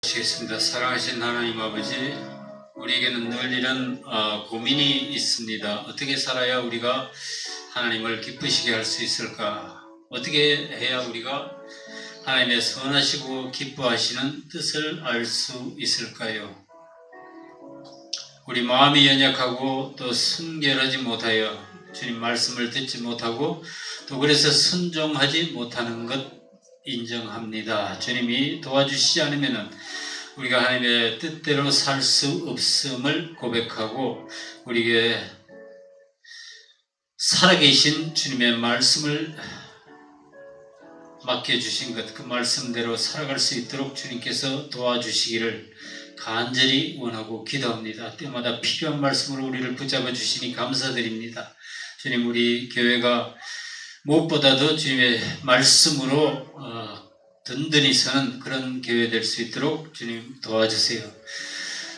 시겠습니다. 사랑하신 하나님 아버지, 우리에게는 늘 이런 고민이 있습니다. 어떻게 살아야 우리가 하나님을 기쁘시게 할 수 있을까? 어떻게 해야 우리가 하나님의 선하시고 기뻐하시는 뜻을 알 수 있을까요? 우리 마음이 연약하고 또 순결하지 못하여 주님 말씀을 듣지 못하고 또 그래서 순종하지 못하는 것 인정합니다. 주님이 도와주시지 않으면 우리가 하나님의 뜻대로 살 수 없음을 고백하고 우리에게 살아계신 주님의 말씀을 맡겨주신 것, 그 말씀대로 살아갈 수 있도록 주님께서 도와주시기를 간절히 원하고 기도합니다. 때마다 필요한 말씀으로 우리를 붙잡아 주시니 감사드립니다. 주님, 우리 교회가 무엇보다도 주님의 말씀으로 든든히 서는 그런 교회 될 수 있도록 주님 도와주세요.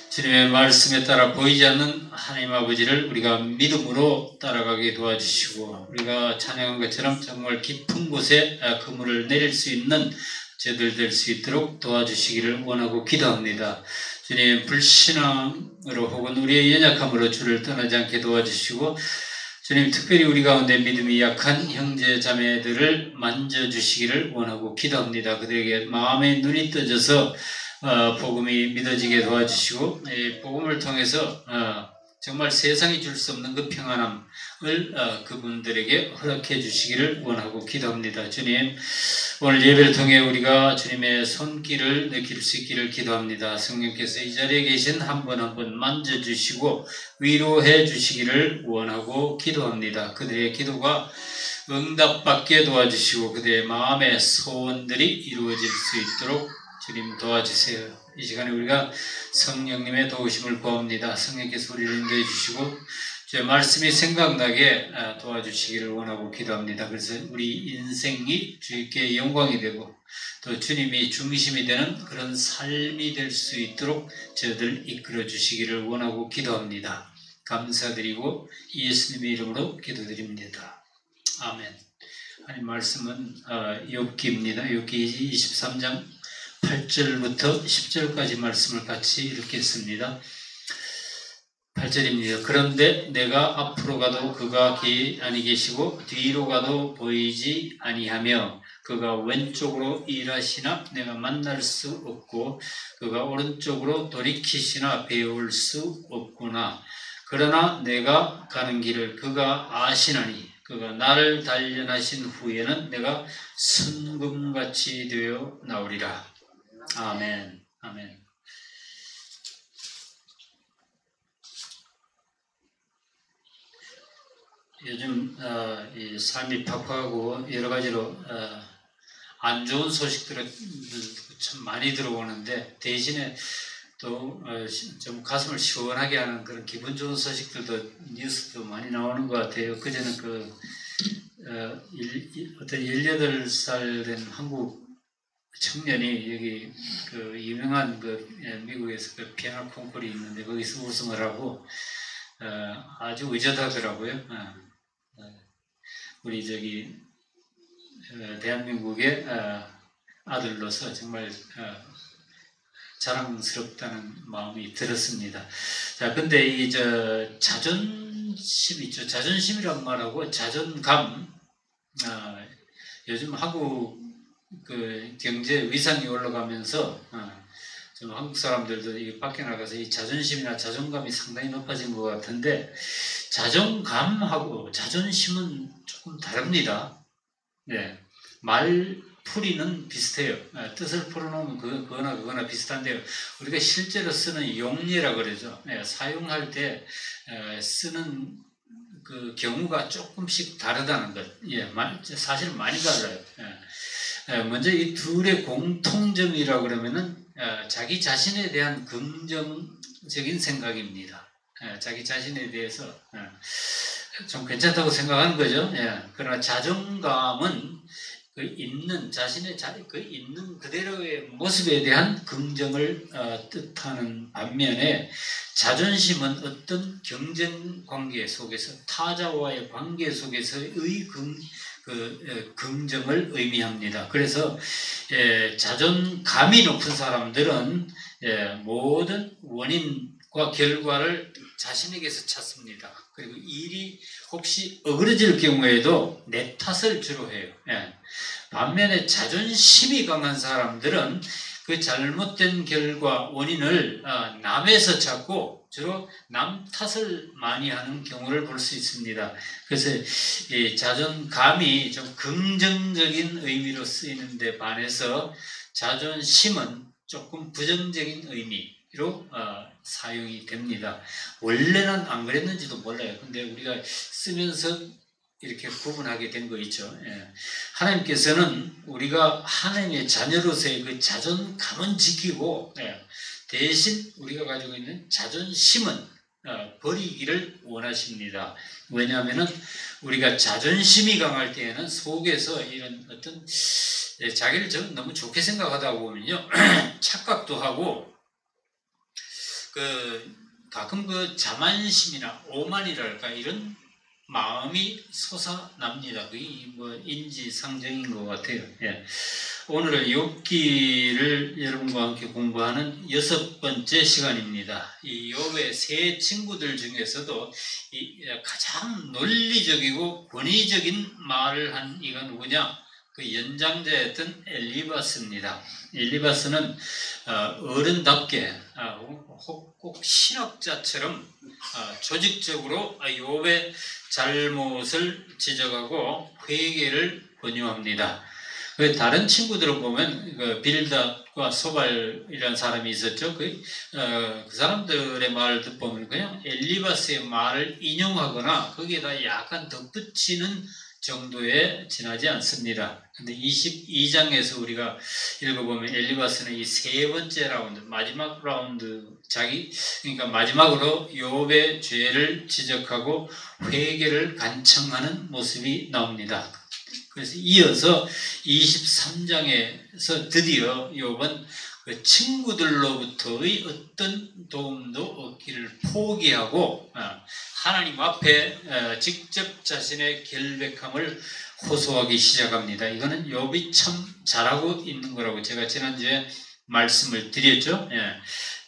주님의 말씀에 따라 보이지 않는 하나님 아버지를 우리가 믿음으로 따라가게 도와주시고, 우리가 찬양한 것처럼 정말 깊은 곳에 그물을 내릴 수 있는 저들 될 수 있도록 도와주시기를 원하고 기도합니다. 주님, 불신앙으로 혹은 우리의 연약함으로 주를 떠나지 않게 도와주시고, 주님, 특별히 우리 가운데 믿음이 약한 형제 자매들을 만져주시기를 원하고 기도합니다. 그들에게 마음의 눈이 떠져서 복음이 믿어지게 도와주시고, 이 복음을 통해서 정말 세상이 줄 수 없는 그 평안함을 그분들에게 허락해 주시기를 원하고 기도합니다. 주님, 오늘 예배를 통해 우리가 주님의 손길을 느낄 수 있기를 기도합니다. 성령께서 이 자리에 계신 한 분 한 분 만져주시고 위로해 주시기를 원하고 기도합니다. 그들의 기도가 응답받게 도와주시고 그들의 마음의 소원들이 이루어질 수 있도록 주님 도와주세요. 이 시간에 우리가 성령님의 도우심을 구합니다. 성령께서 우리를 인도해 주시고 제 말씀이 생각나게 도와주시기를 원하고 기도합니다. 그래서 우리 인생이 주님께 영광이 되고 또 주님이 중심이 되는 그런 삶이 될 수 있도록 저희들 이끌어 주시기를 원하고 기도합니다. 감사드리고 예수님의 이름으로 기도드립니다. 아멘. 하나님 말씀은 욥기입니다. 욥기 23장 8절부터 10절까지 말씀을 같이 읽겠습니다. 8절입니다. 그런데 내가 앞으로 가도 그가 아니 계시고 뒤로 가도 보이지 아니하며 그가 왼쪽으로 일하시나 내가 만날 수 없고 그가 오른쪽으로 돌이키시나 배울 수 없구나. 그러나 내가 가는 길을 그가 아시나니 그가 나를 단련하신 후에는 내가 순금같이 되어 나오리라. 아멘. 아멘. 요즘 이 삶이 팍팍하고 여러 가지로 안 좋은 소식들이 참 많이 들어오는데 대신에 또 좀 가슴을 시원하게 하는 그런 기분 좋은 소식들도 뉴스도 많이 나오는 것 같아요. 그전에 어떤 18살 된 한국 청년이 여기 그 유명한 미국에서 그 피아노 콩쿠르이 있는데 거기서 우승을 하고 아주 의젓하더라고요. 우리 대한민국의 아들로서 정말 자랑스럽다는 마음이 들었습니다. 자, 근데 이 자존심 있죠. 자존심이란 말하고 자존감. 요즘 한국 경제 위상이 올라가면서 좀 한국 사람들도 이게 밖에 나가서 이 자존심이나 자존감이 상당히 높아진 것 같은데 자존감하고 자존심은 조금 다릅니다. 네. 말풀이는 비슷해요. 뜻을 풀어놓으면 그거나 비슷한데요. 우리가 실제로 쓰는 용례라 그러죠. 사용할 때 쓰는 그 경우가 조금씩 다르다는 것. 사실 많이 달라요. 먼저 이 둘의 공통점이라고 그러면은 자기 자신에 대한 긍정적인 생각입니다. 자기 자신에 대해서 좀 괜찮다고 생각하는 거죠. 그러나 자존감은 있는 그대로의 모습에 대한 긍정을 뜻하는 반면에 자존심은 어떤 경쟁 관계 속에서 타자와의 관계 속에서의 긍정을 의미합니다. 그래서 자존감이 높은 사람들은 모든 원인과 결과를 자신에게서 찾습니다. 그리고 일이 혹시 어그러질 경우에도 내 탓을 주로 해요. 반면에 자존심이 강한 사람들은 그 잘못된 결과 원인을 남에서 찾고 주로 남 탓을 많이 하는 경우를 볼 수 있습니다. 그래서 이 자존감이 좀 긍정적인 의미로 쓰이는데 반해서 자존심은 조금 부정적인 의미로 사용이 됩니다. 원래는 안 그랬는지도 몰라요. 근데 우리가 쓰면서 이렇게 구분하게 된 거 있죠. 하나님께서는 우리가 하나님의 자녀로서의 그 자존감은 지키고 대신 우리가 가지고 있는 자존심은 버리기를 원하십니다. 왜냐하면 우리가 자존심이 강할 때에는 속에서 이런 어떤 자기를 너무 좋게 생각하다 보면요 착각도 하고 가끔 자만심이나 오만이랄까 이런 마음이 솟아납니다. 그게 인지상정인 것 같아요. 오늘은 욥기를 여러분과 함께 공부하는 6번째 시간입니다. 이 욥의 세 친구들 중에서도 가장 논리적이고 권위적인 말을 한 이가 누구냐? 그 연장자였던 엘리바스입니다. 엘리바스는 어른답게 꼭 신학자처럼 조직적으로 욥의 잘못을 지적하고 회개를 권유합니다. 다른 친구들을 보면 빌닷과 소발이라는 사람이 있었죠. 그 사람들의 말을 듣보면 그냥 엘리바스의 말을 인용하거나 거기에다 약간 덧붙이는 정도에 지나지 않습니다. 근데 22장에서 우리가 읽어보면 엘리바스는 이 세 번째 라운드, 마지막 라운드, 그러니까 마지막으로 욥의 죄를 지적하고 회개를 간청하는 모습이 나옵니다. 그래서 이어서 23장에서 드디어 욥은 그 친구들로부터의 어떤 도움도 얻기를 포기하고 하나님 앞에 직접 자신의 결백함을 호소하기 시작합니다. 이거는 욥이 참 잘하고 있는 거라고 제가 지난주에 말씀을 드렸죠.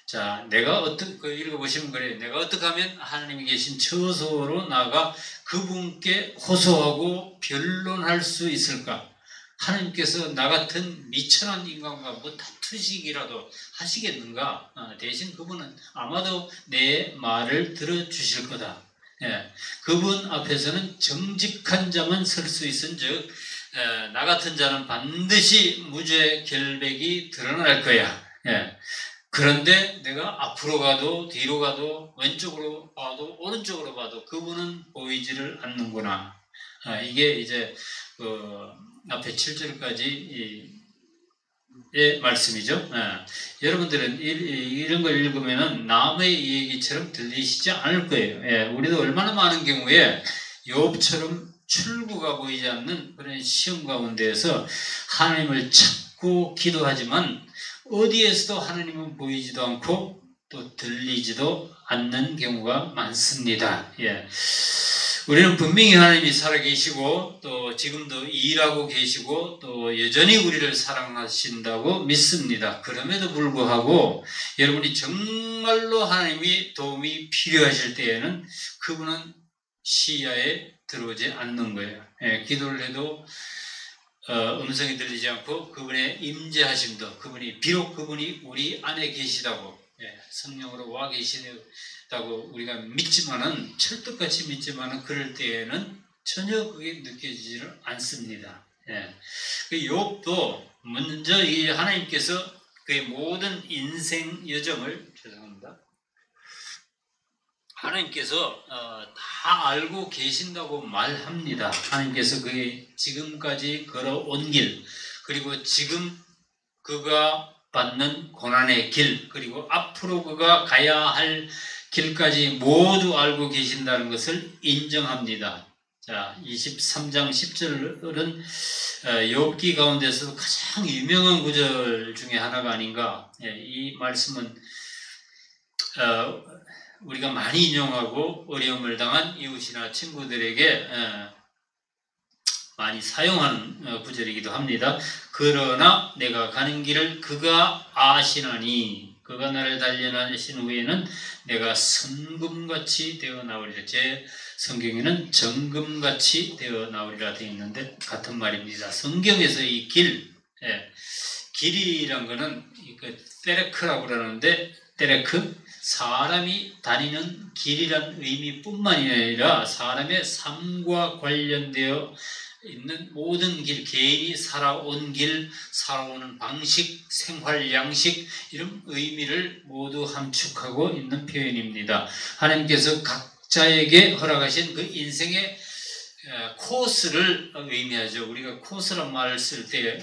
자, 내가 읽어보시면 그래요. 내가 어떻게 하면 하나님이 계신 처소로 나아가 그분께 호소하고 변론할 수 있을까? 하나님께서 나 같은 미천한 인간과 다투시기라도 하시겠는가? 대신 그분은 아마도 내 말을 들어주실 거다. 그분 앞에서는 정직한 자만 설 수 있은즉 나 같은 자는 반드시 무죄 결백이 드러날 거야. 그런데 내가 앞으로 가도 뒤로 가도 왼쪽으로 봐도 오른쪽으로 봐도 그분은 보이지를 않는구나. 이게 이제 앞에 7절까지의 말씀이죠. 여러분들은 이런 걸 읽으면 남의 얘기처럼 들리시지 않을 거예요. 우리도 얼마나 많은 경우에 욥처럼 출구가 보이지 않는 그런 시험 가운데에서 하나님을 찾고 기도하지만 어디에서도 하나님은 보이지도 않고 또 들리지도 않는 경우가 많습니다. 우리는 분명히 하나님이 살아계시고 또 지금도 일하고 계시고 또 여전히 우리를 사랑하신다고 믿습니다. 그럼에도 불구하고 여러분이 정말로 하나님이 도움이 필요하실 때에는 그분은 시야에 들어오지 않는 거예요. 기도를 해도 음성이 들리지 않고 그분의 임재하심도 비록 그분이 우리 안에 계시다고 성령으로 와 계시다고 우리가 믿지만은 철떡같이 믿지만은 그럴 때에는 전혀 그게 느껴지지를 않습니다. 그 욥도 먼저 이 하나님께서 그의 모든 인생 여정을 하나님께서 다 알고 계신다고 말합니다. 하나님께서 그의 지금까지 걸어온 길, 그리고 지금 그가 받는 고난의 길, 그리고 앞으로 그가 가야 할 길까지 모두 알고 계신다는 것을 인정합니다. 자, 23장 10절은 욥기 가운데서도 가장 유명한 구절 중에 하나가 아닌가. 이 말씀은 우리가 많이 인용하고 어려움을 당한 이웃이나 친구들에게 많이 사용하는 구절이기도 합니다. 그러나 내가 가는 길을 그가 아시나니 그가 나를 단련하신 후에는 내가 선금같이 되어 나오리라. 제 성경에는 정금같이 되어 나오리라 되어 있는데 같은 말입니다. 성경에서 이 길, 길이란 거는 테레크라고 그러는데 테레크, 사람이 다니는 길이란 의미뿐만이 아니라 사람의 삶과 관련되어 있는 모든 길, 개인이 살아온 길, 살아오는 방식, 생활 양식 이런 의미를 모두 함축하고 있는 표현입니다. 하나님께서 각자에게 허락하신 그 인생의 코스를 의미하죠. 우리가 코스란 말을 쓸 때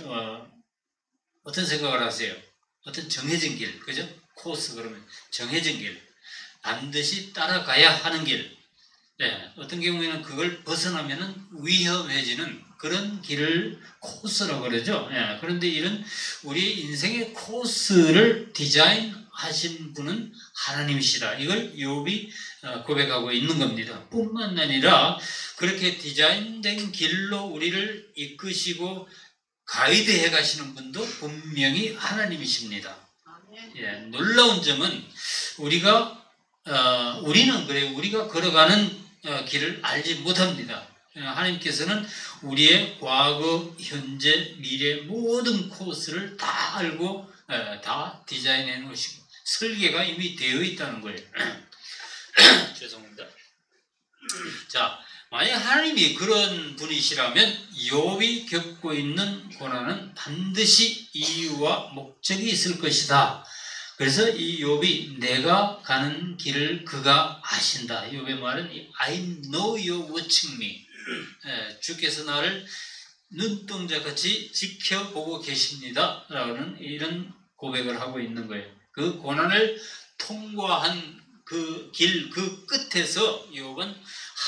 어떤 생각을 하세요? 어떤 정해진 길, 그죠? 코스 그러면 정해진 길, 반드시 따라가야 하는 길. 어떤 경우에는 그걸 벗어나면은 위험해지는 그런 길을 코스라고 그러죠. 그런데 이런 우리 인생의 코스를 디자인하신 분은 하나님이시다. 이걸 욥이 고백하고 있는 겁니다. 뿐만 아니라 그렇게 디자인된 길로 우리를 이끄시고 가이드해 가시는 분도 분명히 하나님이십니다. 놀라운 점은 우리는 그래요. 우리가 걸어가는 길을 알지 못합니다. 하나님께서는 우리의 과거, 현재, 미래 모든 코스를 다 알고 다 디자인해 놓으시고 설계가 이미 되어 있다는 거예요. 죄송합니다. 자, 만약 하나님이 그런 분이시라면 욥이 겪고 있는 고난은 반드시 이유와 목적이 있을 것이다. 그래서 이 욥이 내가 가는 길을 그가 아신다. 욥의 말은 I know you watching me. 주께서 나를 눈동자같이 지켜보고 계십니다. 라는 이런 고백을 하고 있는 거예요. 그 고난을 통과한 그 길, 그 끝에서 욥은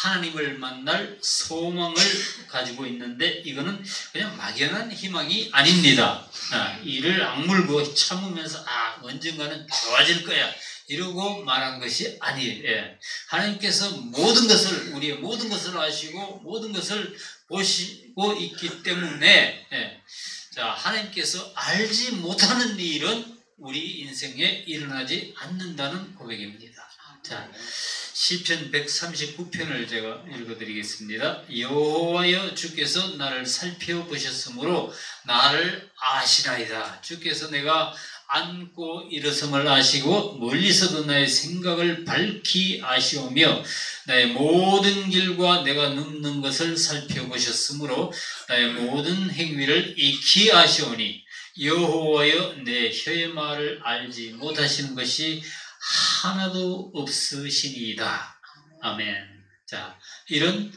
하나님을 만날 소망을 가지고 있는데 이거는 그냥 막연한 희망이 아닙니다. 이를 악물고 참으면서 언젠가는 좋아질 거야 이러고 말한 것이 아니에요. 하나님께서 모든 것을 우리의 모든 것을 아시고 모든 것을 보시고 있기 때문에 자, 하나님께서 알지 못하는 일은 우리 인생에 일어나지 않는다는 고백입니다. 자, 시편 139편을 제가 읽어드리겠습니다. 여호와여 주께서 나를 살펴보셨으므로 나를 아시나이다. 주께서 내가 앉고 일어섬을 아시고 멀리서도 나의 생각을 밝히 아시오며 나의 모든 길과 내가 눕는 것을 살펴보셨으므로 나의 모든 행위를 익히 아시오니 여호와여 내 혀의 말을 알지 못하시는 것이 하나도 없으시니이다. 아멘. 자, 이런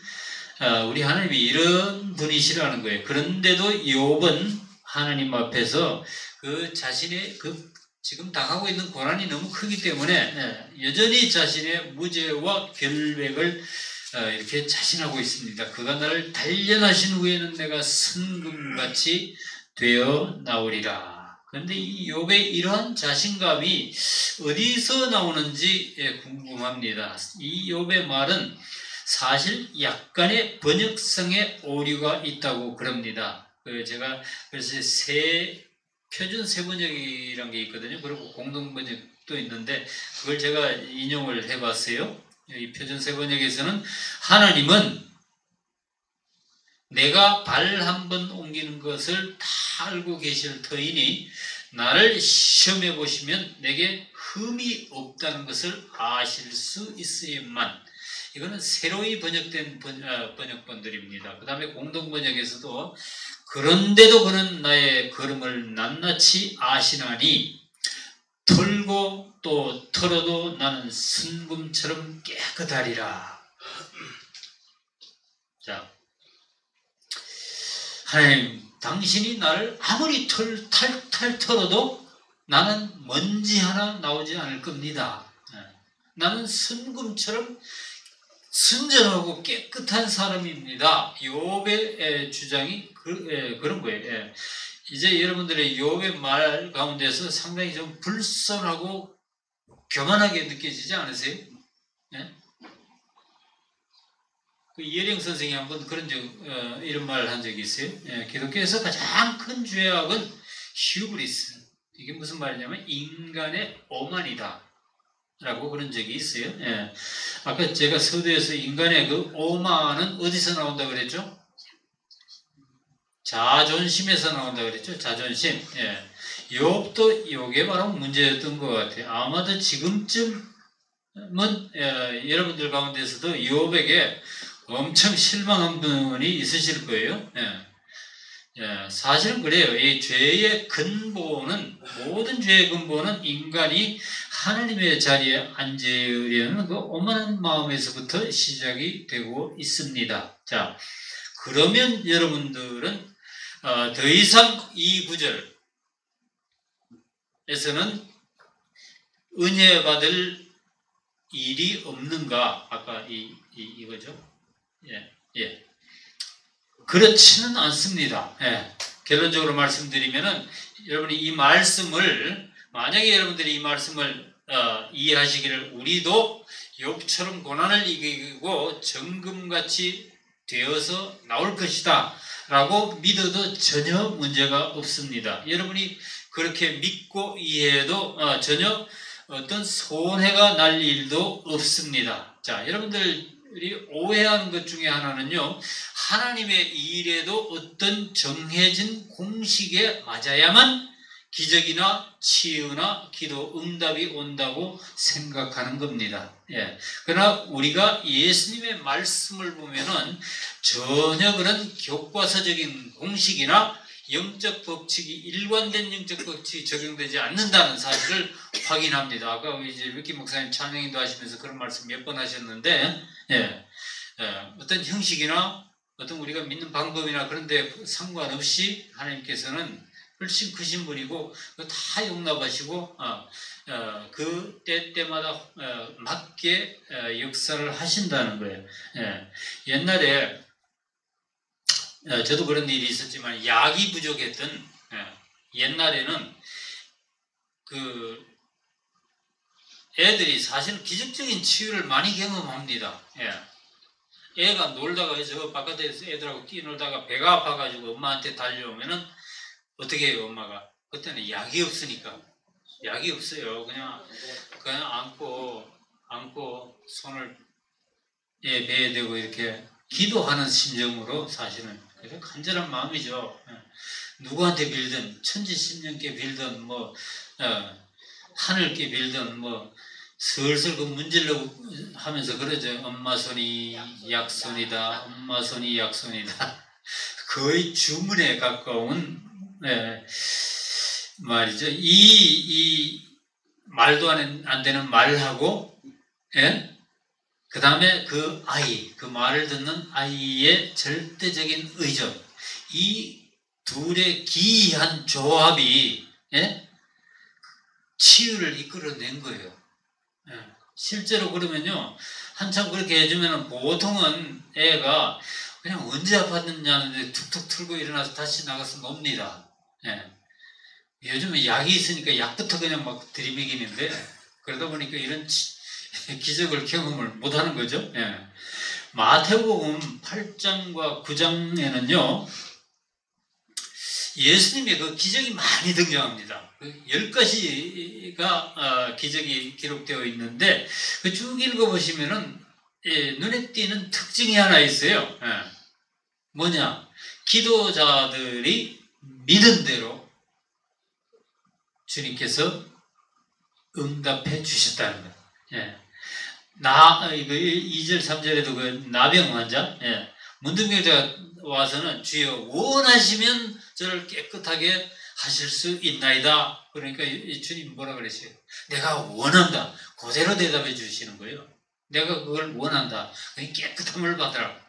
우리 하나님이 이런 분이시라는 거예요. 그런데도 욥은 하나님 앞에서 그 자신의 지금 당하고 있는 고난이 너무 크기 때문에 여전히 자신의 무죄와 결백을 이렇게 자신하고 있습니다. 그가 나를 단련하신 후에는 내가 선금같이 되어 나오리라. 그런데 이 욥의 이러한 자신감이 어디서 나오는지 궁금합니다. 이 욥의 말은 사실 약간의 번역성의 오류가 있다고 그럽니다. 제가 그래서 표준 세 번역이라는 게 있거든요. 그리고 공동 번역도 있는데 그걸 제가 인용을 해봤어요. 이 표준 세 번역에서는 하나님은 내가 발 한 번 옮기는 것을 다 알고 계실 터이니 나를 시험해 보시면 내게 흠이 없다는 것을 아실 수 있어야만. 이거는 새로이 번역된 번역본들입니다. 그 다음에 공동번역에서도 그런데도 그는 나의 걸음을 낱낱이 아시나니 털고 또 털어도 나는 순금처럼 깨끗하리라. 자, 하나님, 당신이 나를 아무리 탈탈 털어도 나는 먼지 하나 나오지 않을 겁니다. 나는 순금처럼 순전하고 깨끗한 사람입니다. 욥의 주장이 그런 거예요. 이제 여러분들의 욥의 말 가운데서 상당히 좀 불선하고 교만하게 느껴지지 않으세요? 그 이혜령 선생이 한번 이런 말을 한 적이 있어요. 기독교에서 가장 큰 죄악은 휴브리스. 이게 무슨 말이냐면 인간의 오만이다. 라고 그런 적이 있어요. 아까 제가 서두에서 인간의 그 오만은 어디서 나온다 그랬죠? 자존심에서 나온다 그랬죠. 자존심. 욥도 이게 바로 문제였던 것 같아요. 아마도 지금쯤은 여러분들 가운데서도 욥에게 엄청 실망한 분이 있으실 거예요. 사실은 그래요. 이 죄의 근본은, 모든 죄의 근본은 인간이 하나님의 자리에 앉으려는 그 오만한 마음에서부터 시작이 되고 있습니다. 자, 그러면 여러분들은 더 이상 이 구절에서는 은혜 받을 일이 없는가? 아까 이거죠. 그렇지는 않습니다. 결론적으로 말씀드리면은 여러분이 이 말씀을, 만약에 여러분들이 이 말씀을 이해하시기를, 우리도 욥처럼 고난을 이기고 정금같이 되어서 나올 것이다 라고 믿어도 전혀 문제가 없습니다. 여러분이 그렇게 믿고 이해해도 전혀 어떤 손해가 날 일도 없습니다. 자, 여러분들이 오해하는 것 중에 하나는요, 하나님의 일에도 어떤 정해진 공식에 맞아야만 기적이나 치유나 기도 응답이 온다고 생각하는 겁니다. 그러나 우리가 예수님의 말씀을 보면은 전혀 그런 교과서적인 공식이나 영적 법칙이, 일관된 영적 법칙이 적용되지 않는다는 사실을 확인합니다. 아까 이제 류키 목사님 찬양인도 하시면서 그런 말씀 몇 번 하셨는데, 어떤 형식이나 어떤 우리가 믿는 방법이나 그런 데 상관없이 하나님께서는 훨씬 크신 분이고 다 용납하시고 그 때마다 맞게 역사를 하신다는 거예요. 옛날에 저도 그런 일이 있었지만 약이 부족했던 옛날에는 그 애들이 사실 기적적인 치유를 많이 경험합니다. 애가 놀다가 저 바깥에서 애들하고 뛰놀다가 배가 아파가지고 엄마한테 달려오면은 어떻게 해요, 엄마가? 그때는 약이 없으니까. 약이 없어요. 그냥 안고 손을 배에 대고 이렇게 기도하는 심정으로, 사실은 그래 간절한 마음이죠. 누구한테 빌든, 천지십년께 빌든, 하늘께 빌든, 슬슬 그 문질러 하면서 그러죠. 엄마 손이 약손이다. 엄마 손이 약손이다. 거의 주문에 가까운 말이죠. 이 말도 안 되는 말하고, 그 다음에 그 아이, 그 말을 듣는 아이의 절대적인 의존, 이 둘의 기이한 조합이 치유를 이끌어낸 거예요. 실제로 그러면요, 한참 그렇게 해주면 보통은 애가 그냥 언제 아팠느냐는데 툭툭 틀고 일어나서 다시 나가서 놉니다. 요즘은 약이 있으니까 약부터 그냥 막 들이미기는데, 그러다 보니까 이런 기적을 경험을 못하는 거죠. 마태복음 8장과 9장에는요, 예수님의 그 기적이 많이 등장합니다. 10가지가 기적이 기록되어 있는데, 그 쭉 읽어보시면은 눈에 띄는 특징이 하나 있어요. 뭐냐? 기도자들이 믿은 대로 주님께서 응답해 주셨다는 거예요. 이거 2절, 3절에도 그 나병 환자, 문둥병자가 와서는 주여 원하시면 저를 깨끗하게 하실 수 있나이다. 그러니까 주님 뭐라 그랬어요? 내가 원한다. 그대로 대답해 주시는 거예요. 내가 그걸 원한다. 깨끗함을 받으라.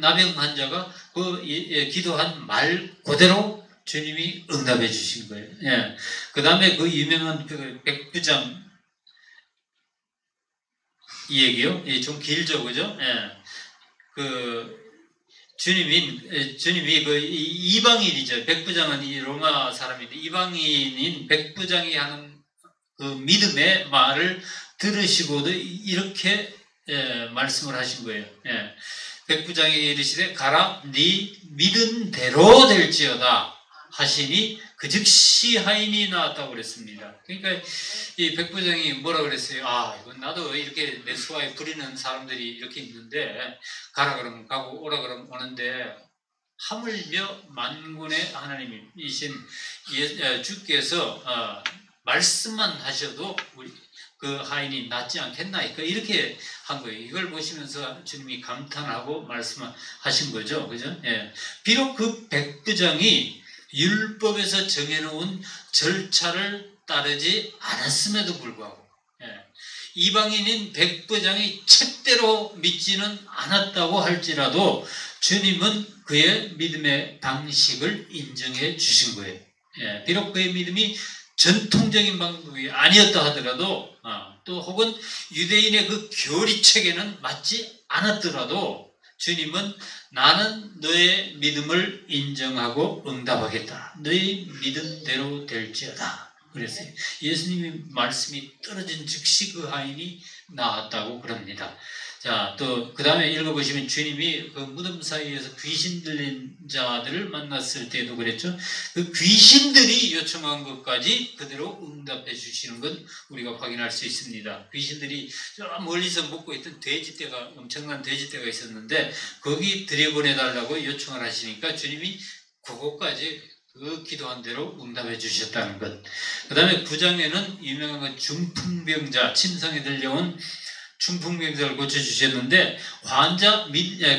나병 환자가 그 기도한 말 그대로 주님이 응답해 주신 거예요. 그 다음에 그 유명한 백부장 이 얘기요. 좀 길죠, 그죠? 주님이 그 이방인이죠. 백부장은 이 로마 사람인데, 이방인인 백부장이 하는 그 믿음의 말을 들으시고도 이렇게 말씀을 하신 거예요. 예. 백부장에게 이르시되 가라 네 믿은 대로 될지어다 하시니 그 즉시 하인이 나왔다고 그랬습니다. 그러니까 이 백부장이 뭐라 그랬어요? 이건 나도 이렇게 내 수하에 부리는 사람들이 이렇게 있는데 가라 그러면 가고 오라 그러면 오는데 하물며 만군의 하나님이신 주께서 말씀만 하셔도 우리 그 하인이 낫지 않겠나이까 이렇게 한 거예요. 이걸 보시면서 주님이 감탄하고 말씀하신 거죠. 그죠? 예. 비록 그 백부장이 율법에서 정해놓은 절차를 따르지 않았음에도 불구하고 이방인인 백부장이 책대로 믿지는 않았다고 할지라도 주님은 그의 믿음의 방식을 인정해 주신 거예요. 비록 그의 믿음이 전통적인 방법이 아니었다 하더라도 또 혹은 유대인의 그 교리책에는 맞지 않았더라도 주님은 나는 너의 믿음을 인정하고 응답하겠다. 너의 믿음대로 될지어다. 그랬어요. 예수님의 말씀이 떨어진 즉시 그 하인이 나왔다고 그럽니다. 자, 또 그 다음에 읽어보시면 주님이 그 무덤 사이에서 귀신 들린 자들을 만났을 때도 그랬죠. 그 귀신들이 요청한 것까지 그대로 응답해 주시는 건 우리가 확인할 수 있습니다. 귀신들이 저 멀리서 먹고 있던 돼지떼가, 엄청난 돼지떼가 있었는데 거기 들여보내달라고 요청을 하시니까 주님이 그것까지 그 기도한 대로 응답해 주셨다는 것. 그 다음에 9장에는 유명한 그 중풍병자, 침상에 들려온 중풍병자를 고쳐주셨는데 환자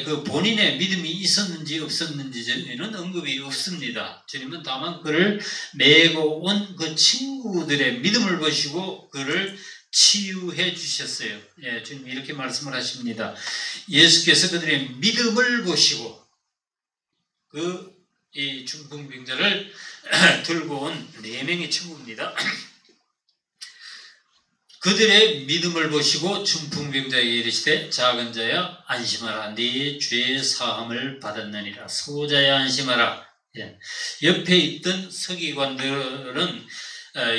그 본인의 믿음이 있었는지 없었는지는 언급이 없습니다. 주님은 다만 그를 메고 온 그 친구들의 믿음을 보시고 그를 치유해 주셨어요. 주님이 이렇게 말씀을 하십니다. 예수께서 그들의 믿음을 보시고 이 중풍병자를 들고 온 4명의 친구입니다. 그들의 믿음을 보시고 중풍병자에게 이르시되 작은 자야 안심하라 네 죄의 사함을 받았느니라. 소자야 안심하라. 옆에 있던 서기관들은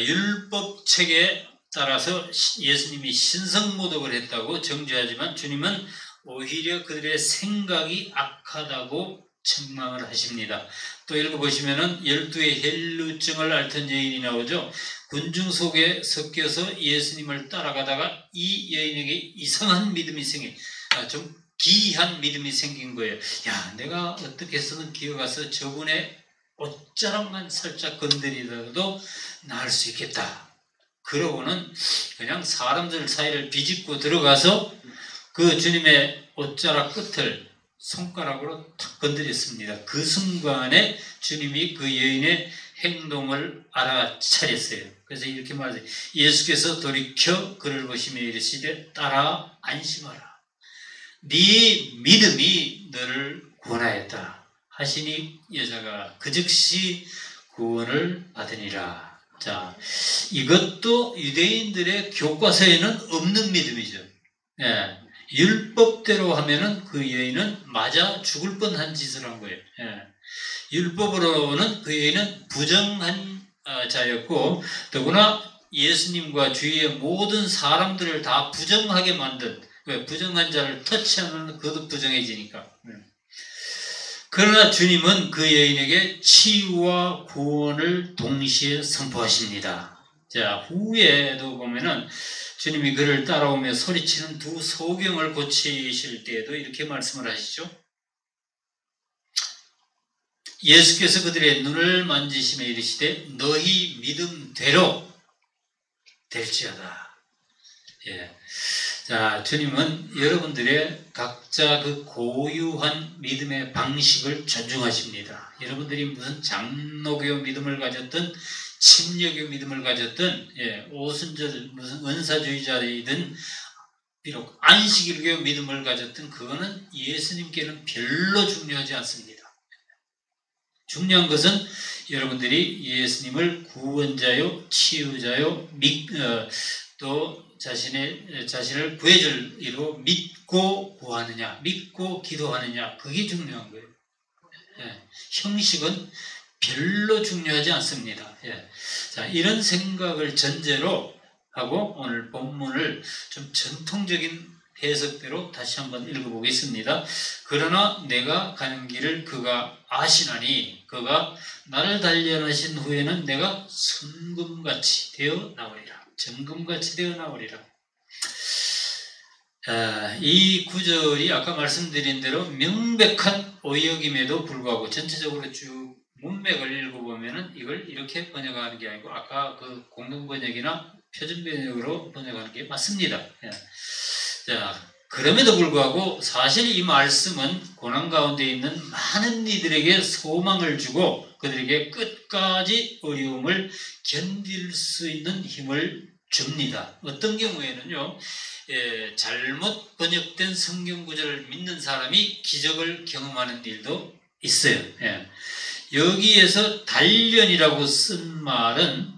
율법책에 따라서 예수님이 신성모독을 했다고 정죄하지만 주님은 오히려 그들의 생각이 악하다고 책망을 하십니다. 또 읽어보시면은 12의 헬루증을 앓던 여인이 나오죠. 군중 속에 섞여서 예수님을 따라가다가 이 여인에게 이상한 믿음이 좀 기이한 믿음이 생긴 거예요. 야, 내가 어떻게 해서든 기어가서 저분의 옷자락만 살짝 건드리더라도 나을 수 있겠다. 그러고는 그냥 사람들 사이를 비집고 들어가서 그 주님의 옷자락 끝을 손가락으로 탁 건드렸습니다. 그 순간에 주님이 그 여인의 행동을 알아차렸어요. 그래서 이렇게 말해요. 예수께서 돌이켜 그를 보시며 이르시되 딸아 안심하라. 네 믿음이 너를 구원하였다 하시니 여자가 그 즉시 구원을 받으니라. 자, 이것도 유대인들의 교과서에는 없는 믿음이죠. 율법대로 하면은 그 여인은 맞아 죽을 뻔한 짓을 한 거예요. 율법으로는 그 여인은 부정한 자였고 더구나 예수님과 주위의 모든 사람들을 다 부정하게 만든, 부정한 자를 터치하면 그것도 부정해지니까. 그러나 주님은 그 여인에게 치유와 구원을 동시에 선포하십니다. 자, 후에도 보면은 주님이 그를 따라오며 소리치는 두 소경을 고치실 때에도 이렇게 말씀을 하시죠. 예수께서 그들의 눈을 만지시며 이르시되 너희 믿음대로 될지어다. 자, 주님은 여러분들의 각자 그 고유한 믿음의 방식을 존중하십니다. 여러분들이 무슨 장로교 믿음을 가졌든 침례교 믿음을 가졌든 오순절 무슨 은사주의자이든 비록 안식일교 믿음을 가졌든 그거는 예수님께는 별로 중요하지 않습니다. 중요한 것은 여러분들이 예수님을 구원자요 치유자요 또 자신을 구해줄 이로 믿고 구하느냐, 믿고 기도하느냐, 그게 중요한 거예요. 형식은 별로 중요하지 않습니다. 자, 이런 생각을 전제로 하고 오늘 본문을 좀 전통적인 해석대로 다시 한번 읽어보겠습니다. 그러나 내가 가는 길을 그가 아시나니 그가 나를 단련하신 후에는 내가 순금같이 되어 나오리라. 정금같이 되어 나오리라. 이 구절이 아까 말씀드린 대로 명백한 오역임에도 불구하고 전체적으로 쭉 문맥을 읽어보면은 이걸 이렇게 번역하는 게 아니고 아까 그 공동번역이나 표준번역으로 번역하는 게 맞습니다. 자, 그럼에도 불구하고 사실 이 말씀은 고난 가운데 있는 많은 이들에게 소망을 주고 그들에게 끝까지 어려움을 견딜 수 있는 힘을 줍니다. 어떤 경우에는요, 잘못 번역된 성경 구절을 믿는 사람이 기적을 경험하는 일도 있어요. 여기에서 단련이라고 쓴 말은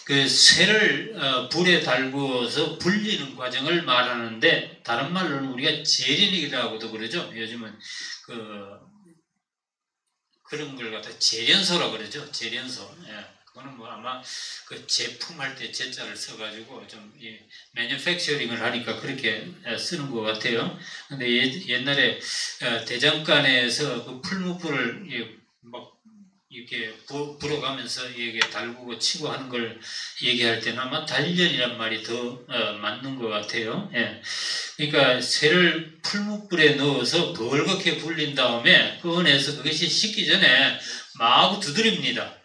그 쇠를 불에 달구어서 불리는 과정을 말하는데 다른 말로는 우리가 재련이라고도 그러죠. 요즘은 그런 걸 갖다 재련소라 그러죠. 재련소. 그거는 뭐 아마 그 제품할 때 제자를 써가지고 좀 매니팩처링을 하니까 그렇게 쓰는 것 같아요. 근데 옛날에 대장간에서 그 풀무불을 막 이렇게 불어가면서 이게 달구고 치고 하는 걸 얘기할 때는 아마 단련이란 말이 더 맞는 것 같아요. 그러니까 쇠를 풀무불에 넣어서 벌겋게 불린 다음에 꺼내서 그것이 식기 전에 마구 두드립니다.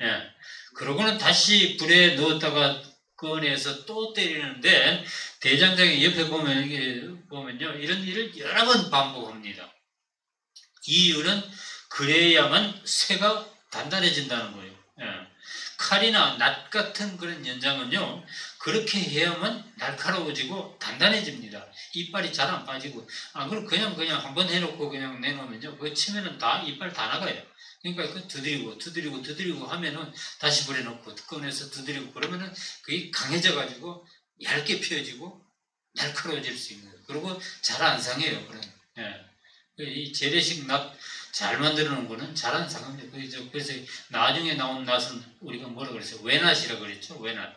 그러고는 다시 불에 넣었다가 꺼내서 또 때리는데 대장장이 옆에 보면요 이런 일을 여러 번 반복합니다. 이유는 그래야만 쇠가 단단해진다는 거예요. 칼이나 낫 같은 그런 연장은요 그렇게 해야만 날카로워지고 단단해집니다. 이빨이 잘 안 빠지고 그럼 그냥 한번 해놓고 그냥 내놓으면요 그거 치면은 다 이빨 다 나가요. 그러니까 그 두드리고 하면은 다시 불에 넣고 꺼내서 두드리고 그러면은 그게 강해져가지고 얇게 펴지고 날카로워질 수 있는 거예요. 그리고 잘 안 상해요. 그럼 이 재래식 낫 잘 만들어 놓은 거는 잘 안 상합니다. 그래서 나중에 나온 낫은 우리가 뭐라 그랬어요? 외낫이라 그랬죠. 외낫.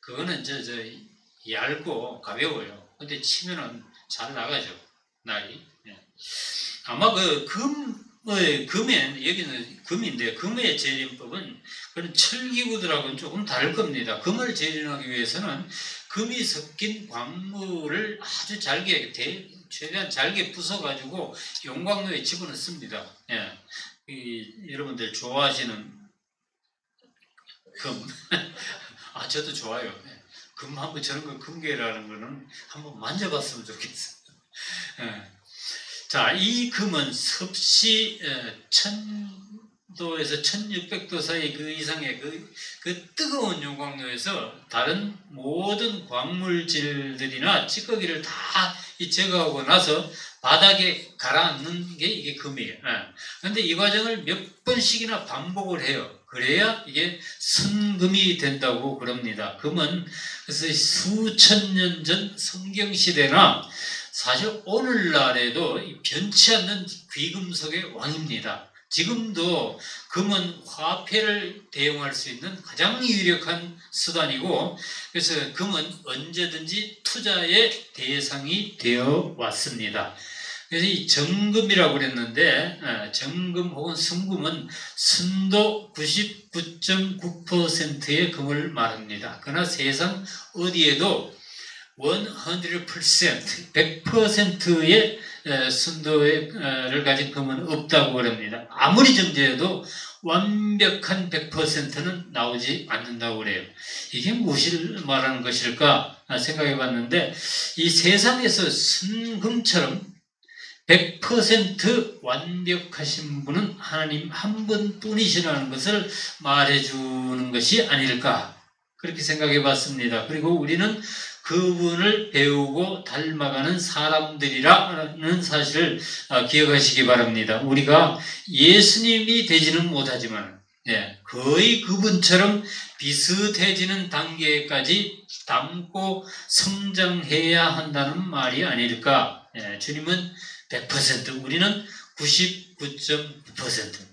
그거는 얇고 가벼워요. 근데 치면은 잘 나가죠. 날이. 아마 금엔 여기는 금인데 금의 재련법은 그런 철기구들하고는 조금 다를 겁니다. 금을 재련하기 위해서는 금이 섞인 광물을 아주 잘게 최대한 잘게 부숴가지고 용광로에 집어넣습니다. 여러분들 좋아하시는 금, 저도 좋아요. 금 한번 저런 거 금괴라는 거는 한번 만져봤으면 좋겠어요. 자, 이 금은 섭씨 1000도에서 1600도 사이 그 이상의 그 뜨거운 용광로에서 다른 모든 광물질들이나 찌꺼기를 다 제거하고 나서 바닥에 가라앉는 게 이게 금이에요. 그런데 이 과정을 몇 번씩이나 반복을 해요. 그래야 이게 순금이 된다고 그럽니다. 금은 그래서 수천 년 전 성경시대나 사실 오늘날에도 변치 않는 귀금속의 왕입니다. 지금도 금은 화폐를 대용할 수 있는 가장 유력한 수단이고 그래서 금은 언제든지 투자의 대상이 되어 왔습니다. 그래서 이 정금이라고 그랬는데 정금 혹은 순금은 순도 99.9%의 금을 말합니다. 그러나 세상 어디에도 100%의 순도를 가진 금은 없다고 그럽니다. 아무리 정제해도 완벽한 100%는 나오지 않는다고 그래요. 이게 무엇을 말하는 것일까 생각해 봤는데 이 세상에서 순금처럼 100% 완벽하신 분은 하나님 한 분뿐이시라는 것을 말해주는 것이 아닐까 그렇게 생각해 봤습니다. 그리고 우리는 그분을 배우고 닮아가는 사람들이라는 사실을 기억하시기 바랍니다. 우리가 예수님이 되지는 못하지만 거의 그분처럼 비슷해지는 단계까지 닮고 성장해야 한다는 말이 아닐까. 주님은 100%, 우리는 99.9%.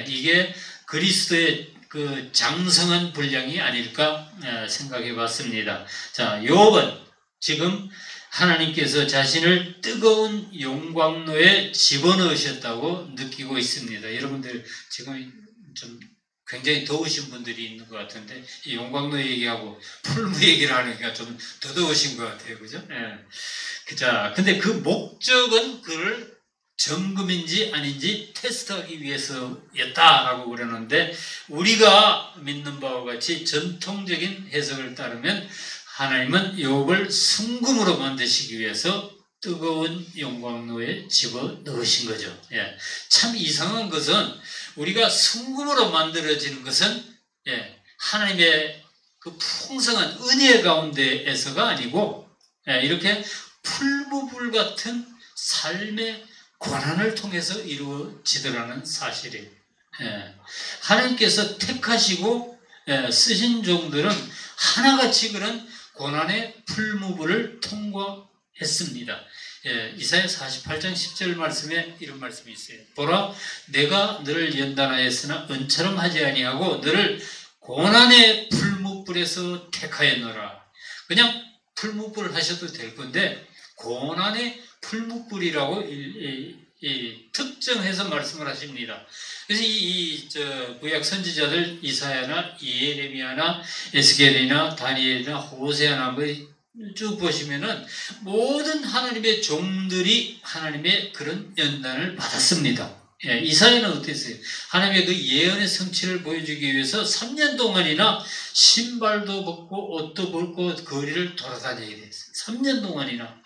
이게 그리스도의 그 장성한 분량이 아닐까 생각해 봤습니다. 자, 욥은 지금 하나님께서 자신을 뜨거운 용광로에 집어넣으셨다고 느끼고 있습니다. 여러분들 지금 좀 굉장히 더우신 분들이 있는 것 같은데 이 용광로 얘기하고 풀무 얘기를 하니까 좀 더 더우신 것 같아요. 그죠? 예. 자, 근데 그 목적은 그를 정금인지 아닌지 테스트하기 위해서였다라고 그러는데 우리가 믿는 바와 같이 전통적인 해석을 따르면 하나님은 욥을 순금으로 만드시기 위해서 뜨거운 용광로에 집어넣으신 거죠. 예. 참 이상한 것은 우리가 순금으로 만들어지는 것은 하나님의 그 풍성한 은혜 가운데에서가 아니고 이렇게 풀무불 같은 삶의 고난을 통해서 이루어지더라는 사실이에요. 하나님께서 택하시고 쓰신 종들은 하나같이 그런 고난의 풀무불을 통과했습니다. 이사야 48장 10절 말씀에 이런 말씀이 있어요. 보라, 내가 너를 연단하였으나 은처럼 하지 아니하고 너를 고난의 풀무불에서 택하였노라. 그냥 풀무불을 하셔도 될 건데 고난의 풀무불이라고 특정해서 말씀을 하십니다. 그래서 구약 선지자들 이사야나 예레미야나 에스겔이나 다니엘이나 호세아나 쭉 보시면은 모든 하나님의 종들이 하나님의 그런 연단을 받았습니다. 이사야는 어땠어요? 하나님의 그 예언의 성취를 보여주기 위해서 3년 동안이나 신발도 벗고 옷도 벗고 거리를 돌아다녀야 됐어요. 3년 동안이나.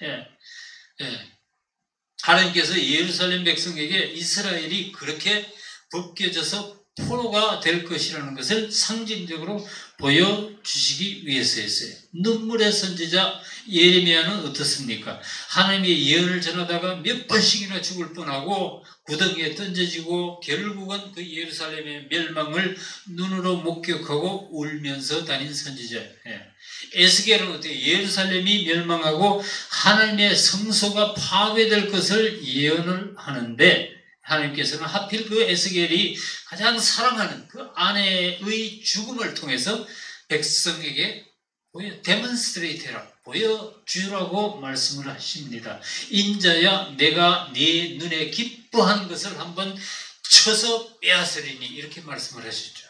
하나님께서 예루살렘 백성에게 이스라엘이 그렇게 벗겨져서 포로가 될 것이라는 것을 상징적으로 보여주시기 위해서였어요. 눈물의 선지자 예레미야는 어떻습니까? 하나님의 예언을 전하다가 몇 번씩이나 죽을 뻔하고 구덩이에 던져지고 결국은 그 예루살렘의 멸망을 눈으로 목격하고 울면서 다닌 선지자예요. 에스겔은 어때요? 예루살렘이 멸망하고 하나님의 성소가 파괴될 것을 예언을 하는데 하나님께서는 하필 그 에스겔이 가장 사랑하는 그 아내의 죽음을 통해서 백성에게 데몬스트레이트해라, 보여주라고 말씀을 하십니다. 인자야 내가 네 눈에 기뻐하는 것을 한번 쳐서 빼앗으리니 이렇게 말씀을 하셨죠.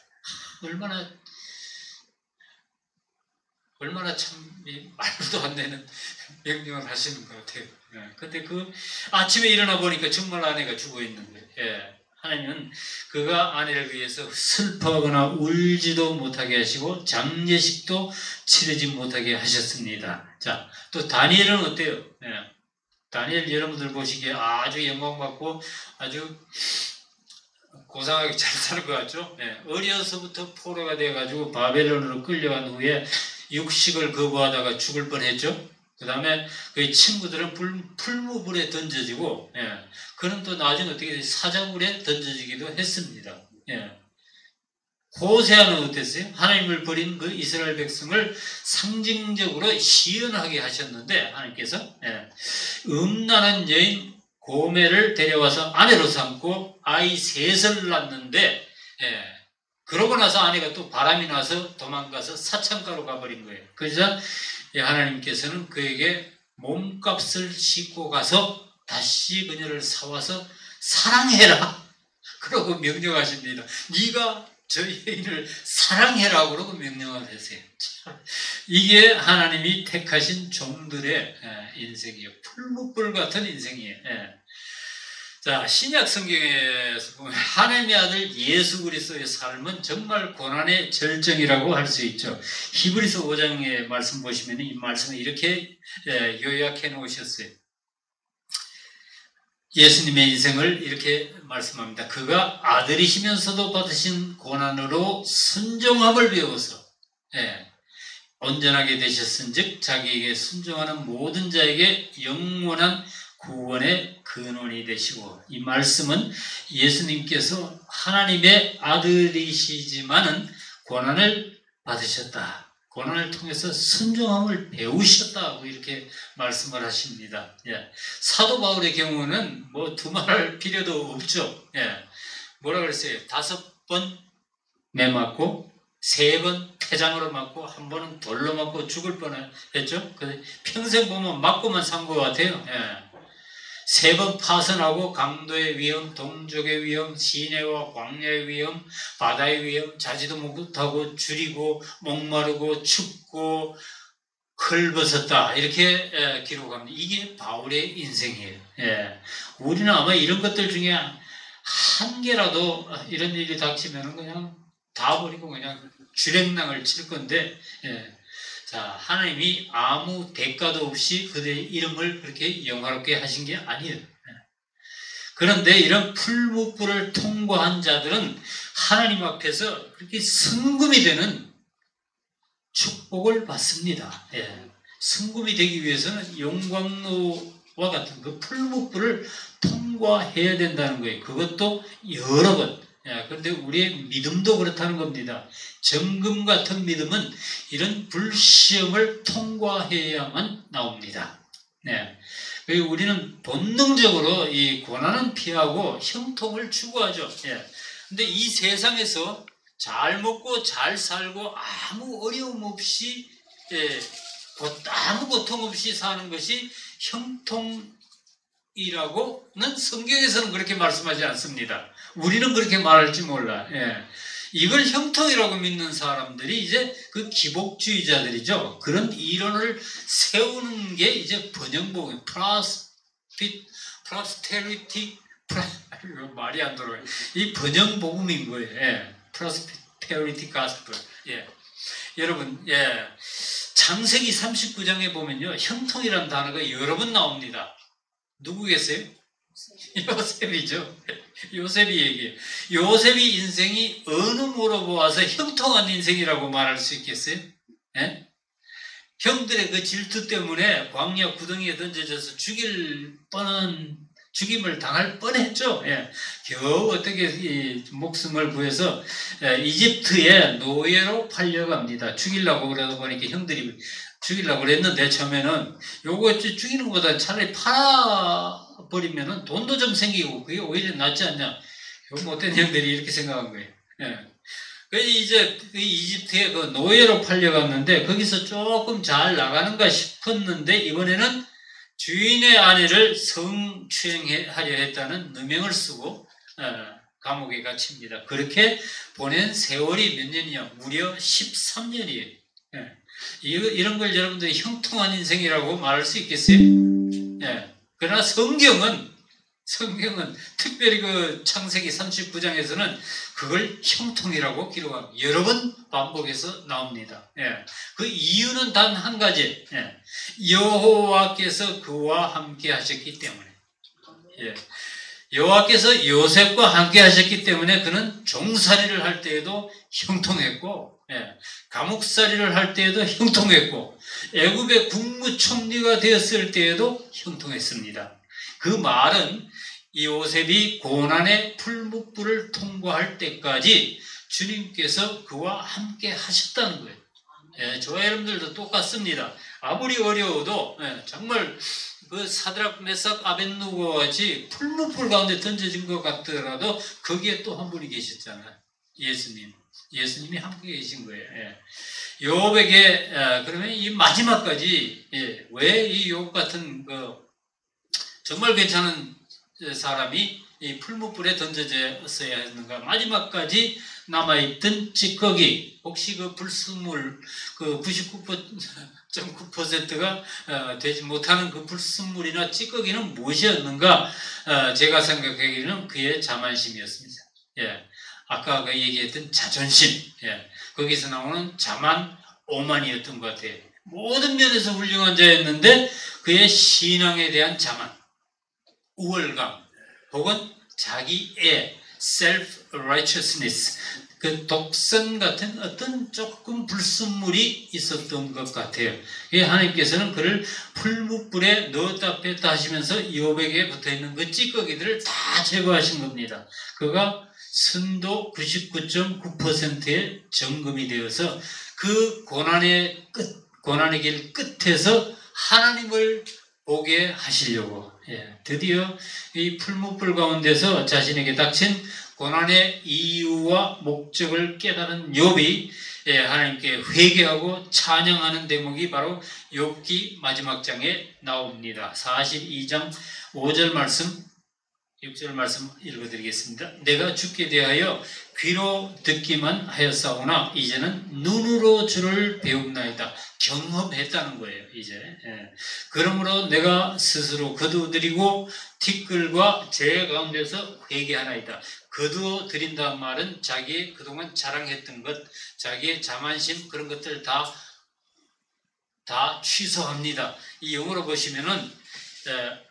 얼마나 참 말도 안 되는 명령을 하시는 것 같아요. 근데 그 아침에 일어나 보니까 정말 아내가 죽어 있는 거예요. 하나님은 그가 아내를 위해서 슬퍼하거나 울지도 못하게 하시고 장례식도 치르지 못하게 하셨습니다. 자, 또 다니엘은 어때요? 다니엘 여러분들 보시기에 아주 영광받고 아주 고상하게 잘 사는 것 같죠? 어려서부터 포로가 되어가지고 바벨론으로 끌려간 후에 육식을 거부하다가 죽을 뻔했죠. 그 다음에 그 친구들은 풀무불에 던져지고, 그는 또 나중에 어떻게 사자굴에 던져지기도 했습니다. 호세아는 어땠어요? 하나님을 버린 그 이스라엘 백성을 상징적으로 시연하게 하셨는데 하나님께서 음란한 여인 고멜을 데려와서 아내로 삼고 아이 셋을 낳는데 그러고 나서 아내가 또 바람이 나서 도망가서 사창가로 가버린 거예요. 그래서 하나님께서는 그에게 몸값을 싣고 가서 다시 그녀를 사와서 사랑해라. 그러고 명령하십니다. 네가 저 여인을 사랑해라. 그러고 명령을 하세요. 이게 하나님이 택하신 종들의 인생이에요. 풀무불 같은 인생이에요. 자, 신약 성경에서 보면 하나님의 아들 예수 그리스도의 삶은 정말 고난의 절정이라고 할 수 있죠. 히브리서 5장의 말씀 보시면 이 말씀을 이렇게 요약해 놓으셨어요. 예수님의 인생을 이렇게 말씀합니다. 그가 아들이시면서도 받으신 고난으로 순종함을 배워서 온전하게 되셨은즉 자기에게 순종하는 모든 자에게 영원한 구원의 근원이 되시고, 이 말씀은 예수님께서 하나님의 아들이시지만은 고난을 받으셨다, 고난을 통해서 순종함을 배우셨다고 이렇게 말씀을 하십니다. 사도 바울의 경우는 뭐 두말할 필요도 없죠. 뭐라 그랬어요? 5번 매맞고 3번 패장으로 맞고 한 번은 돌로 맞고 죽을 뻔했죠. 평생 보면 맞고만 산 것 같아요. 예. 3번 파선하고 강도의 위험, 동족의 위험, 시내와 광야의 위험, 바다의 위험, 자지도 못하고 줄이고 목마르고 춥고 헐벗었다 이렇게 기록합니다. 이게 바울의 인생이에요. 예. 우리는 아마 이런 것들 중에 한 개라도 이런 일이 닥치면 그냥 다 버리고 그냥 주랭랑을 칠 건데, 예. 자, 하나님이 아무 대가도 없이 그들의 이름을 그렇게 영화롭게 하신 게 아니에요. 예. 그런데 이런 풀무불을 통과한 자들은 하나님 앞에서 그렇게 성금이 되는 축복을 받습니다. 예. 성금이 되기 위해서는 용광로와 같은 그 풀무불을 통과해야 된다는 거예요. 그것도 여러 번. 예, 그런데 우리의 믿음도 그렇다는 겁니다. 정금 같은 믿음은 이런 불시험을 통과해야만 나옵니다. 네. 그리고 우리는 본능적으로 이 고난은 피하고 형통을 추구하죠. 예. 근데 이 세상에서 잘 먹고 잘 살고 아무 어려움 없이, 예, 아무 고통 없이 사는 것이 형통이라고는 성경에서는 그렇게 말씀하지 않습니다. 우리는 그렇게 말할지 몰라. 예. 이걸 형통이라고 믿는 사람들이 이제 그 기복주의자들이죠. 그런 이론을 세우는 게 이제 번영복음, 프로스페리티, 말이 안 들어요. 이 번영복음인 거예요. 예. 프로스페리티 가스펠. 예. 여러분, 예. 창세기 39장에 보면요, 형통이라는 단어가 여러 번 나옵니다. 누구겠어요? 요셉이죠. 요셉이 얘기해요. 요셉이 인생이 어느 모로 보아서 형통한 인생이라고 말할 수 있겠어요? 예? 형들의 그 질투 때문에 광야 구덩이에 던져져서 죽임을 당할 뻔했죠. 예. 겨우 어떻게 이 목숨을 구해서 이집트에 노예로 팔려갑니다. 죽이려고 그러다 보니까 형들이 죽이려고 그랬는데 처음에는 요거 죽이는 것보다 차라리 팔아버리면은 돈도 좀 생기고 그게 오히려 낫지 않냐. 요 못된 형들이 이렇게 생각한 거예요. 예. 그래서 이제 이집트에 그 노예로 팔려갔는데 거기서 조금 잘 나가는가 싶었는데 이번에는 주인의 아내를 성추행하려 했다는 누명을 쓰고 감옥에 갇힙니다. 그렇게 보낸 세월이 몇 년이요? 무려 13년이에요. 예. 이런 걸 여러분들이 형통한 인생이라고 말할 수 있겠어요? 예. 그러나 성경은 특별히 그 창세기 39장에서는 그걸 형통이라고 기록합니다. 여러 번 반복해서 나옵니다. 예. 그 이유는 단 한 가지. 예. 여호와께서 그와 함께 하셨기 때문에. 예. 여호와께서 요셉과 함께 하셨기 때문에 그는 종살이를 할 때에도 형통했고, 예. 감옥살이를 할 때에도 형통했고, 애굽의 국무총리가 되었을 때에도 형통했습니다. 그 말은 이 요셉이 고난의 풀무불을 통과할 때까지 주님께서 그와 함께 하셨다는 거예요. 예, 저와 여러분들도 똑같습니다. 아무리 어려워도 정말 그 사드락 메삭 아벳느고와 같이 풀무불 가운데 던져진 것 같더라도 거기에 또 한 분이 계셨잖아요. 예수님이 함께 계신 거예요. 예. 요업에게 그러면 이 마지막까지 왜 이 요업 같은 그 정말 괜찮은 사람이 이 풀무불에 던져졌어야 했는가? 마지막까지 남아있던 찌꺼기, 혹시 그 불순물, 그 99.9%가 되지 못하는 그 불순물이나 찌꺼기는 무엇이었는가? 제가 생각하기에는 그의 자만심이었습니다. 예. 아까 그 얘기했던 자존심, 예. 거기서 나오는 자만, 오만이었던 것 같아요. 모든 면에서 훌륭한 자였는데 그의 신앙에 대한 자만, 우월감, 혹은 자기의 self-righteousness, 그 독선 같은 어떤 조금 불순물이 있었던 것 같아요. 하나님께서는 그를 풀무불에 넣었다 뺐다 하시면서 요백에 붙어있는 그 찌꺼기들을 다 제거하신 겁니다. 그가 선도 99.9%의 정금이 되어서 그 고난의 길 끝에서 하나님을 보게 하시려고, 드디어 이 풀무불 가운데서 자신에게 닥친 고난의 이유와 목적을 깨달은 욥이 하나님께 회개하고 찬양하는 대목이 바로 욥기 마지막 장에 나옵니다. 42장 5절 말씀, 6절 말씀 읽어드리겠습니다. 내가 주께 대하여 귀로 듣기만 하였사오나 이제는 눈으로 주를 배웁나이다. 경험했다는 거예요. 이제. 그러므로 내가 스스로 거두어드리고 티끌과 재 가운데서 회개하나이다. 거두어드린다는 말은 자기의 그동안 자랑했던 것, 자기의 자만심 그런 것들 다 취소합니다. 이 영어로 보시면은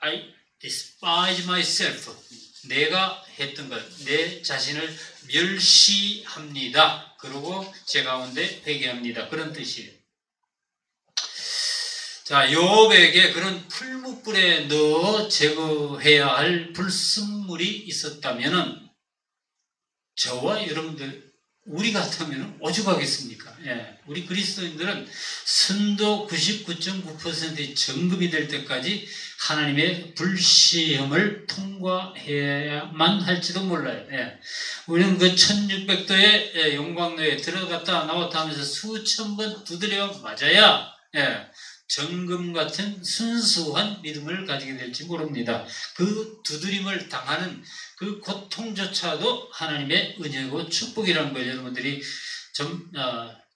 I despise myself. 내가 했던 것, 내 자신을 멸시합니다. 그리고 제 가운데 회개합니다. 그런 뜻이에요. 자, 욥에게 그런 풀무불에 넣어 제거해야 할 불순물이 있었다면은 저와 여러분들 우리 같으면 오죽하겠습니까? 우리 그리스도인들은 선도 99.9%의 정금이 될 때까지 하나님의 불시험을 통과해야만 할지도 몰라요. 우리는 그 1600도의 용광로에 들어갔다 나왔다 하면서 수천 번 두드려 맞아야 정금 같은 순수한 믿음을 가지게 될지 모릅니다. 그 두드림을 당하는 그 고통조차도 하나님의 은혜고 축복이라는 걸 여러분들이 좀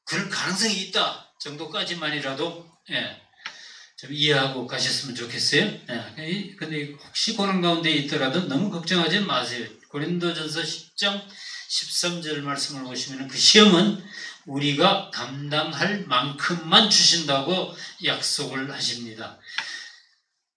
그럴 가능성이 있다 정도까지만이라도 좀 이해하고 가셨으면 좋겠어요. 근데 혹시 고난 가운데 있더라도 너무 걱정하지 마세요. 고린도전서 10장 13절 말씀을 보시면 그 시험은 우리가 감당할 만큼만 주신다고 약속을 하십니다.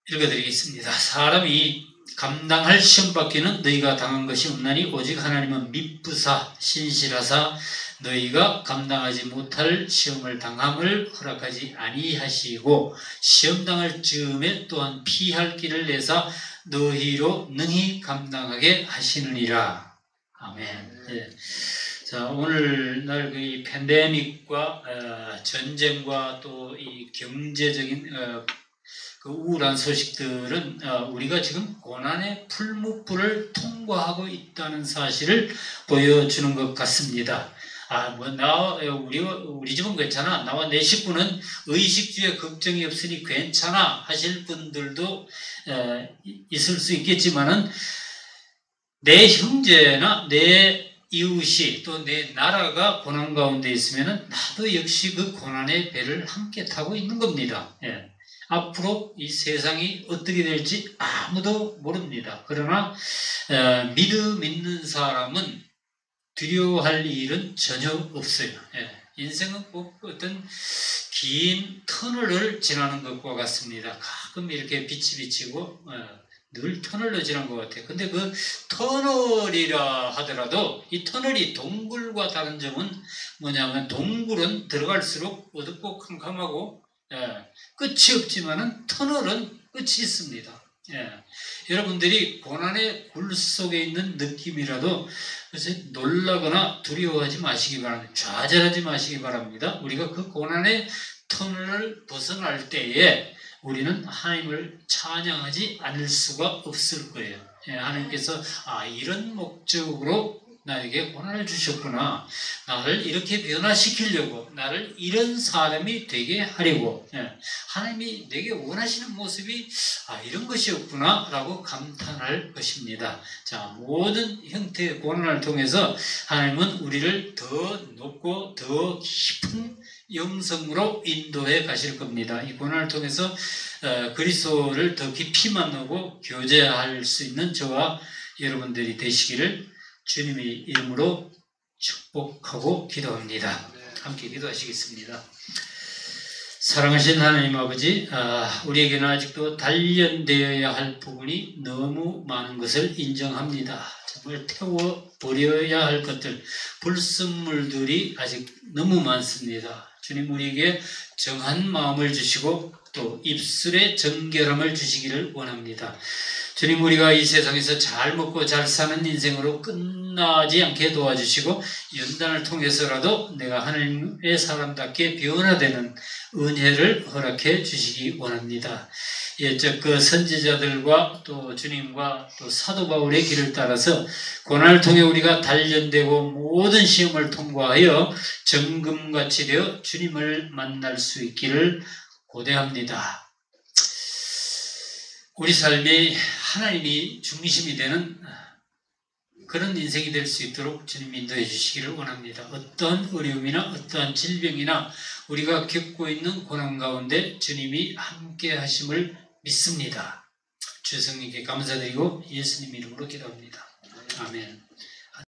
읽어드리겠습니다. 사람이 감당할 시험받기는 너희가 당한 것이 없나니 오직 하나님은 미쁘사 신실하사 너희가 감당하지 못할 시험을 당함을 허락하지 아니하시고 시험 당할 즈음에 또한 피할 길을 내사 너희로 능히 감당하게 하시느니라. 아멘. 자, 오늘날 그 팬데믹과 전쟁과 또 이 경제적인 그 우울한 소식들은 우리가 지금 고난의 풀무불을 통과하고 있다는 사실을 보여주는 것 같습니다. 우리 집은 괜찮아. 나와 내 식구는 의식주에 걱정이 없으니 괜찮아 하실 분들도 있을 수 있겠지만은 내 형제나 내 이웃이 또 내 나라가 고난 가운데 있으면은 나도 역시 그 고난의 배를 함께 타고 있는 겁니다. 앞으로 이 세상이 어떻게 될지 아무도 모릅니다. 그러나 믿음 있는 사람은 두려워할 일은 전혀 없어요. 인생은 꼭 어떤 긴 터널을 지나는 것과 같습니다. 가끔 이렇게 빛이 비치고 늘 터널로 지난 것 같아요. 근데 그 터널이라 하더라도 이 터널이 동굴과 다른 점은 뭐냐면 동굴은 들어갈수록 어둡고 캄캄하고 끝이 없지만은 터널은 끝이 있습니다. 여러분들이 고난의 굴 속에 있는 느낌이라도 그래서 놀라거나 두려워하지 마시기 바랍니다. 좌절하지 마시기 바랍니다. 우리가 그 고난의 터널을 벗어날 때에 우리는 하나님을 찬양하지 않을 수가 없을 거예요. 하나님께서 이런 목적으로 나에게 고난을 주셨구나. 나를 이렇게 변화시키려고 나를 이런 사람이 되게 하려고 하나님이 내게 원하시는 모습이 이런 것이었구나 라고 감탄할 것입니다. 자, 모든 형태의 고난을 통해서 하나님은 우리를 더 높고 더 깊은 영성으로 인도해 가실 겁니다. 이 고난을 통해서 그리스도를 더 깊이 만나고 교제할 수 있는 저와 여러분들이 되시기를 주님의 이름으로 축복하고 기도합니다. 함께 기도하시겠습니다. 사랑하신 하나님 아버지, 우리에게는 아직도 단련되어야 할 부분이 너무 많은 것을 인정합니다. 정말 태워버려야 할 것들, 불순물들이 아직 너무 많습니다. 주님, 우리에게 정한 마음을 주시고 또 입술의 정결함을 주시기를 원합니다. 주님, 우리가 이 세상에서 잘 먹고 잘 사는 인생으로 끝나지 않게 도와주시고 연단을 통해서라도 내가 하나님의 사람답게 변화되는 은혜를 허락해 주시기 원합니다. 옛적 그 선지자들과 또 주님과 또 사도 바울의 길을 따라서 고난을 통해 우리가 단련되고 모든 시험을 통과하여 정금같이 되어 주님을 만날 수 있기를 고대합니다. 우리 삶이 하나님이 중심이 되는 그런 인생이 될 수 있도록 주님 인도해 주시기를 원합니다. 어떠한 어려움이나 어떠한 질병이나 우리가 겪고 있는 고난 가운데 주님이 함께 하심을 믿습니다. 주 성령께 감사드리고 예수님 이름으로 기도합니다. 아멘.